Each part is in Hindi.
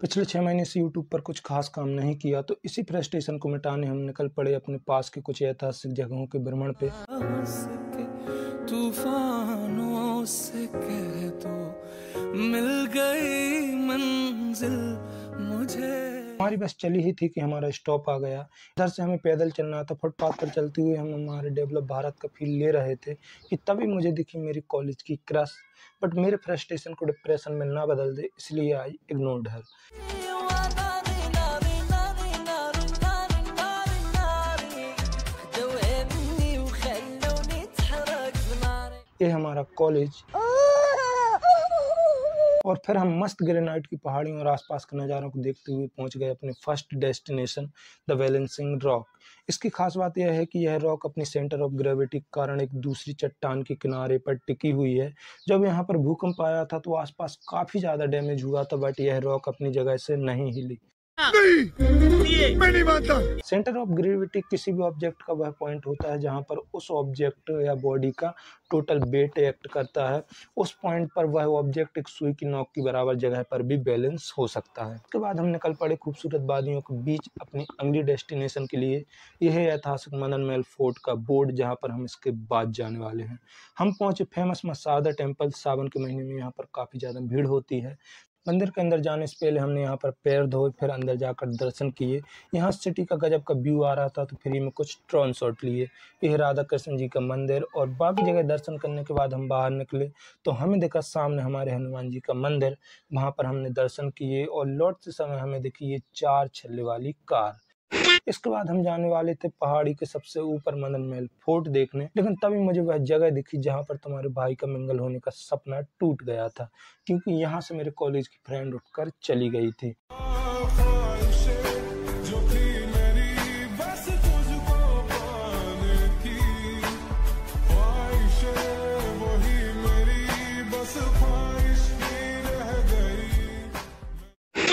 पिछले 6 महीने से यूट्यूब पर कुछ खास काम नहीं किया, तो इसी फ्रस्ट्रेशन को मिटाने हम निकल पड़े अपने पास के कुछ ऐतिहासिक जगहों के भ्रमण पे। तूफानों से कह दो मिल गई मंजिल मुझे। हमारी बस चली ही थी कि हमारा स्टॉप आ गया। इधर से हमें पैदल चलना था। फुटपाथ पर चलते हुए हम हमारे डेवलप भारत का फील ले रहे थे कि तभी मुझे दिखी मेरी कॉलेज की क्रश। बट मेरे फ्रस्ट्रेशन को डिप्रेशन में ना बदल दे, इसलिए आई इग्नोर्ड हर। ये हमारा कॉलेज, और फिर हम मस्त ग्रेनाइट की पहाड़ियों और आसपास के नज़ारों को देखते हुए पहुंच गए अपने first destination, the balancing rock. इसकी खास बात यह है कि यह रॉक अपनी सेंटर ऑफ ग्रेविटी के कारण एक दूसरी चट्टान के किनारे पर टिकी हुई है। जब यहाँ पर भूकंप आया था तो आसपास काफ़ी ज़्यादा डैमेज हुआ था, बट यह रॉक अपनी जगह से नहीं हिली। नहीं, मैं नहीं मानता। सेंटर ऑफ ग्रेविटी किसी भी ऑब्जेक्ट का वह पॉइंट होता है जहां पर उस ऑब्जेक्ट या बॉडी का टोटल वेट एक्ट करता है। उस पॉइंट पर वह ऑब्जेक्ट एक सुई की नोक की बराबर जगह पर भी बैलेंस हो सकता है। उसके बाद हम निकल पड़े खूबसूरत वादियों के बीच अपनी अगली डेस्टिनेशन के लिए। यह है ऐतिहासिक मदन महल फोर्ट का बोर्ड, जहाँ पर हम इसके बाद जाने वाले हैं। हम पहुंचे फेमस मसादा टेम्पल। सावन के महीने में यहाँ पर काफ़ी ज़्यादा भीड़ होती है। मंदिर के अंदर जाने से पहले हमने यहाँ पर पैर धोए, फिर अंदर जाकर दर्शन किए। यहाँ सिटी का गजब का व्यू आ रहा था, तो फ्री में कुछ ड्रोन शॉट लिए। यह राधा कृष्ण जी का मंदिर, और बाकी जगह दर्शन करने के बाद हम बाहर निकले तो हमें दिखा सामने हमारे हनुमान जी का मंदिर। वहाँ पर हमने दर्शन किए और लौटते समय हमें दिखी ये 4 छल्ले वाली कार। इसके बाद हम जाने वाले थे पहाड़ी के सबसे ऊपर मदन महल फोर्ट देखने, लेकिन तभी मुझे वह जगह दिखी जहां पर तुम्हारे भाई का मिंगल होने का सपना टूट गया था, क्योंकि यहां से मेरे कॉलेज की फ्रेंड उठकर चली गई थी।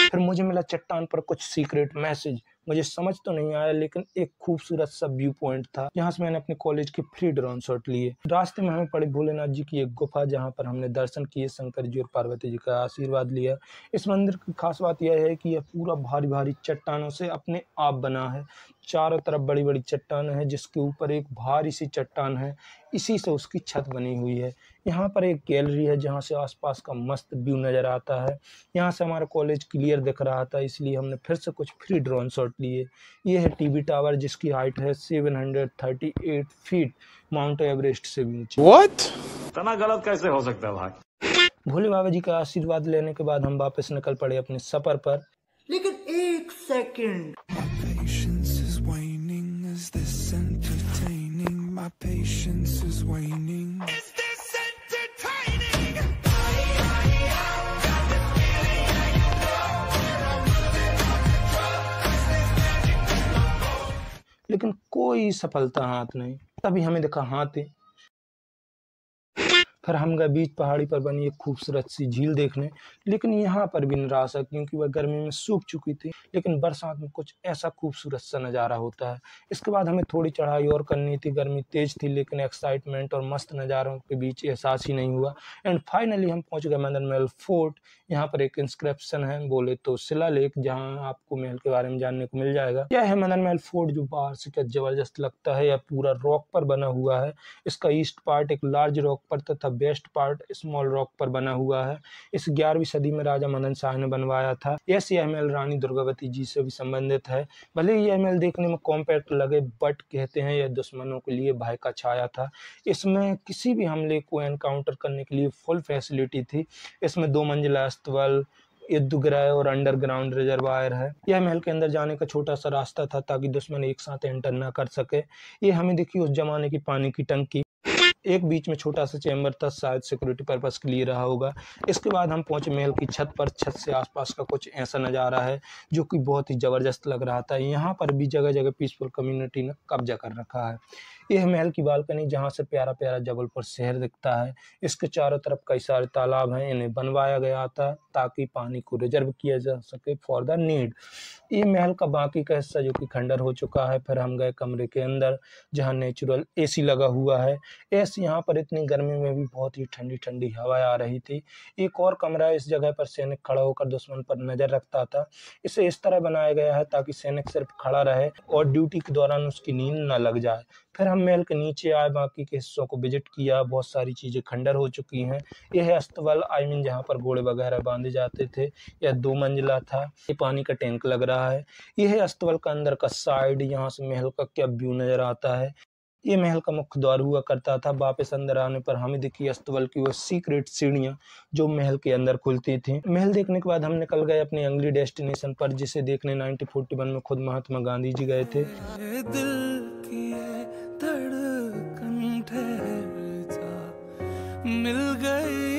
फिर मुझे मिला चट्टान पर कुछ सीक्रेट मैसेज। मुझे समझ तो नहीं आया, लेकिन एक खूबसूरत सा व्यू पॉइंट था जहाँ से मैंने अपने कॉलेज के फ्री ड्रोन शॉट लिए। रास्ते में हमें पड़ी भोलेनाथ जी की एक गुफा, जहाँ पर हमने दर्शन किए, शंकर जी और पार्वती जी का आशीर्वाद लिया। इस मंदिर की खास बात यह है कि यह पूरा भारी भारी चट्टानों से अपने आप बना है। चारों तरफ बड़ी बड़ी चट्टान है, जिसके ऊपर एक भारी सी चट्टान है, इसी से उसकी छत बनी हुई है। यहाँ पर एक गैलरी है जहाँ से आसपास का मस्त व्यू नज़र आता है। यहाँ से हमारा कॉलेज क्लियर दिख रहा था, इसलिए हमने फिर से कुछ फ्री ड्रोन शॉट लिए। ये है टीवी टावर, जिसकी हाइट है 738 फीट, माउंट एवरेस्ट से भी ऊंची। What? इतना गलत कैसे हो सकता है भाई? भोले बाबा जी का आशीर्वाद लेने के बाद हम वापस निकल पड़े अपने सफर पर। लेकिन एक सेकंड, लेकिन कोई सफलता हाथ नहीं। तभी हमें दिखा हाथी। फिर हम गए बीच पहाड़ी पर बनी एक खूबसूरत सी झील देखने, लेकिन यहाँ पर भी निराशा, क्योंकि वह गर्मी में सूख चुकी थी। लेकिन बरसात में कुछ ऐसा खूबसूरत सा नज़ारा होता है। इसके बाद हमें थोड़ी चढ़ाई और करनी थी। गर्मी तेज थी, लेकिन एक्साइटमेंट और मस्त नज़ारों के बीच एहसास ही नहीं हुआ। एंड फाइनली हम पहुँच गए मदन महल फोर्ट। यहाँ पर एक इंस्क्रिप्शन है, बोले तो शिलालेख, जहाँ आपको महल के बारे में जानने को मिल जाएगा। यह है मदन महल फोर्ट, जो बाहर से क्या जबरदस्त लगता है। यह पूरा रॉक पर बना हुआ है। इसका ईस्ट पार्ट एक लार्ज रॉक पर तथा वेस्ट पार्ट स्मॉल रॉक पर बना हुआ है। इस 11वीं सदी में राजा मदन शाह ने बनवाया था। यह महल रानी दुर्गावती जी से भी संबंधित है। भले ही यह महल देखने में कॉम्पैक्ट लगे, बट कहते हैं यह दुश्मनों के लिए भय का छाया था। इसमें किसी भी हमले को एनकाउंटर करने के लिए फुल फैसिलिटी थी। इसमें 2 मंजिला अस्तबल, युद्धगृह और अंडरग्राउंड रिजर्वायर है। यह महल के अंदर जाने का छोटा सा रास्ता था, ताकि दुश्मन एक साथ एंटर ना कर सके। ये हमें दिखी उस जमाने की पानी की टंकी। एक बीच में छोटा सा चैम्बर था, शायद सिक्योरिटी पर्पस के लिए रहा होगा। इसके बाद हम पहुंचे महल की छत पर। छत से आसपास का कुछ ऐसा नज़ारा है जो कि बहुत ही ज़बरदस्त लग रहा था। यहाँ पर भी जगह जगह पीसफुल कम्युनिटी ने कब्जा कर रखा है। यह महल की बालकनी जहाँ से प्यारा प्यारा जबलपुर शहर दिखता है। इसके चारों तरफ कई सारे तालाब हैं, इन्हें बनवाया गया था ताकि पानी को रिजर्व किया जा सके फॉर द नीड। ये महल का बाकी का हिस्सा जो कि खंडर हो चुका है। फिर हम गए कमरे के अंदर जहाँ नेचुरल एसी लगा हुआ है। एसी यहाँ पर इतनी गर्मी में भी बहुत ही ठंडी ठंडी हवा आ रही थी। एक और कमरा है, इस जगह पर सैनिक खड़ा होकर दुश्मन पर नजर रखता था। इसे इस तरह बनाया गया है ताकि सैनिक सिर्फ खड़ा रहे और ड्यूटी के दौरान उसकी नींद न लग जाए। फिर हम महल के नीचे आए, बाकी के हिस्सों को विजिट किया। बहुत सारी चीजें खंडर हो चुकी हैं। यह है अस्तबल, आई मीन जहाँ पर घोड़े वगैरह बांधे जाते थे। यह 2 मंजिला था। ये पानी का टैंक लग रहा है। यह है अस्तबल का अंदर का साइड, यहाँ से महल का क्या व्यू नजर आता है। ये महल का मुख्य द्वार हुआ करता था। वापस अंदर आने पर हमें दिखी अस्तबल की वो सीक्रेट सीढ़ियां जो महल के अंदर खुलती थी। महल देखने के बाद हम निकल गए अपनी अगली डेस्टिनेशन पर, जिसे देखने 1941 में खुद महात्मा गांधी जी गए थे। दिल की धड़कन ठहर जा, मिल गई